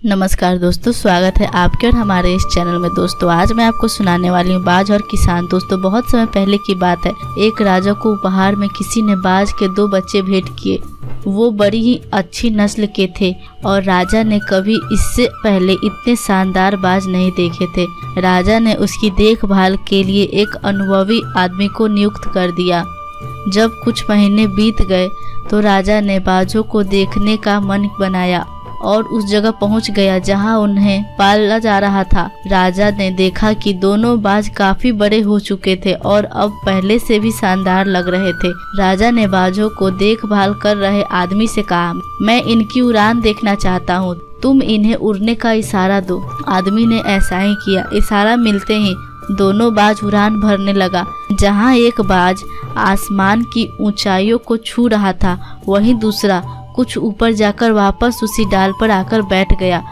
नमस्कार दोस्तों, स्वागत है आपके और हमारे इस चैनल में। दोस्तों आज मैं आपको सुनाने वाली हूँ बाज और किसान। दोस्तों बहुत समय पहले की बात है। एक राजा को उपहार में किसी ने बाज के 2 बच्चे भेंट किए। वो बड़ी ही अच्छी नस्ल के थे और राजा ने कभी इससे पहले इतने शानदार बाज नहीं देखे थे। राजा ने उसकी देखभाल के लिए एक अनुभवी आदमी को नियुक्त कर दिया। जब कुछ महीने बीत गए तो राजा ने बाजों को देखने का मन बनाया और उस जगह पहुंच गया जहां उन्हें पाला जा रहा था। राजा ने देखा कि दोनों बाज काफी बड़े हो चुके थे और अब पहले से भी शानदार लग रहे थे। राजा ने बाजों को देखभाल कर रहे आदमी से कहा, मैं इनकी उड़ान देखना चाहता हूँ, तुम इन्हें उड़ने का इशारा दो। आदमी ने ऐसा ही किया। इशारा मिलते ही दोनों बाज उड़ान भरने लगा। जहाँ एक बाज आसमान की ऊंचाइयों को छू रहा था, वहीं दूसरा कुछ ऊपर जाकर वापस उसी डाल पर आकर बैठ गया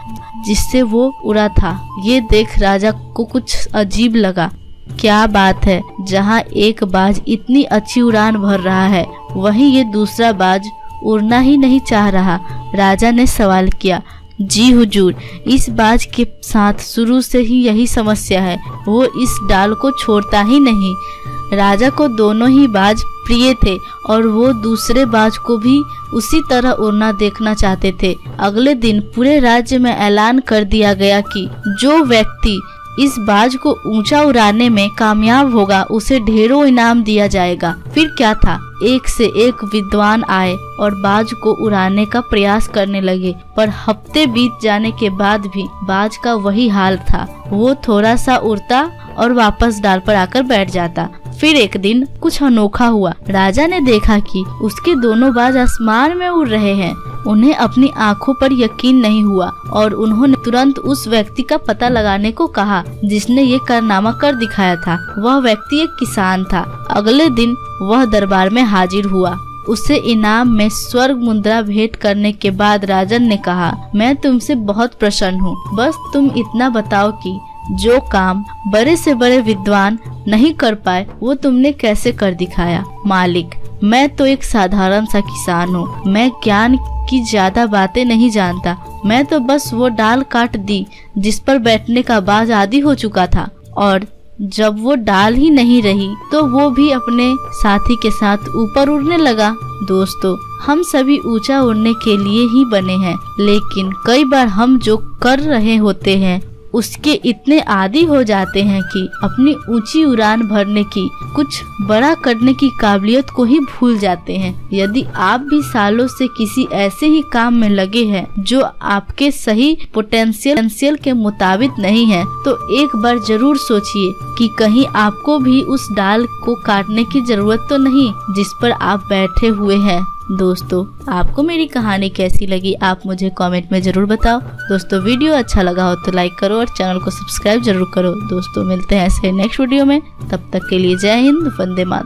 जिससे वो उड़ा था। ये देख राजा को कुछ अजीब लगा। क्या बात है, जहाँ एक बाज इतनी अच्छी उड़ान भर रहा है वहीं ये दूसरा बाज उड़ना ही नहीं चाह रहा। राजा ने सवाल किया, जी हुजूर, इस बाज के साथ शुरू से ही यही समस्या है, वो इस डाल को छोड़ता ही नहीं। राजा को दोनों ही बाज प्रिय थे और वो दूसरे बाज को भी उसी तरह उड़ना देखना चाहते थे। अगले दिन पूरे राज्य में ऐलान कर दिया गया कि जो व्यक्ति इस बाज को ऊंचा उड़ाने में कामयाब होगा उसे ढेरों इनाम दिया जाएगा। फिर क्या था, एक से एक विद्वान आए और बाज को उड़ाने का प्रयास करने लगे, पर हफ्ते बीत जाने के बाद भी बाज का वही हाल था। वो थोड़ा सा उड़ता और वापस डाल पर आकर बैठ जाता। फिर एक दिन कुछ अनोखा हुआ। राजा ने देखा कि उसके दोनों बाज आसमान में उड़ रहे हैं। उन्हें अपनी आंखों पर यकीन नहीं हुआ और उन्होंने तुरंत उस व्यक्ति का पता लगाने को कहा जिसने ये कारनामा कर दिखाया था। वह व्यक्ति एक किसान था। अगले दिन वह दरबार में हाजिर हुआ। उसे इनाम में स्वर्ग मुद्रा भेंट करने के बाद राजन ने कहा, मैं तुमसे बहुत प्रसन्न हूँ। बस तुम इतना बताओ कि जो काम बड़े से बड़े विद्वान नहीं कर पाए वो तुमने कैसे कर दिखाया। मालिक, मैं तो एक साधारण सा किसान हूँ। मैं ज्ञान की ज्यादा बातें नहीं जानता। मैं तो बस वो डाल काट दी जिस पर बैठने का बाज आदी हो चुका था, और जब वो डाल ही नहीं रही तो वो भी अपने साथी के साथ ऊपर उड़ने लगा। दोस्तों, हम सभी ऊंचा उड़ने के लिए ही बने हैं, लेकिन कई बार हम जो कर रहे होते हैं उसके इतने आदी हो जाते हैं कि अपनी ऊंची उड़ान भरने की, कुछ बड़ा करने की काबिलियत को ही भूल जाते हैं। यदि आप भी सालों से किसी ऐसे ही काम में लगे हैं जो आपके सही पोटेंशियल के मुताबिक नहीं है, तो एक बार जरूर सोचिए कि कहीं आपको भी उस डाल को काटने की जरूरत तो नहीं जिस पर आप बैठे हुए हैं। दोस्तों, आपको मेरी कहानी कैसी लगी आप मुझे कमेंट में जरूर बताओ। दोस्तों, वीडियो अच्छा लगा हो तो लाइक करो और चैनल को सब्सक्राइब जरूर करो। दोस्तों, मिलते हैं ऐसे नेक्स्ट वीडियो में। तब तक के लिए जय हिंद, वंदे मातरम।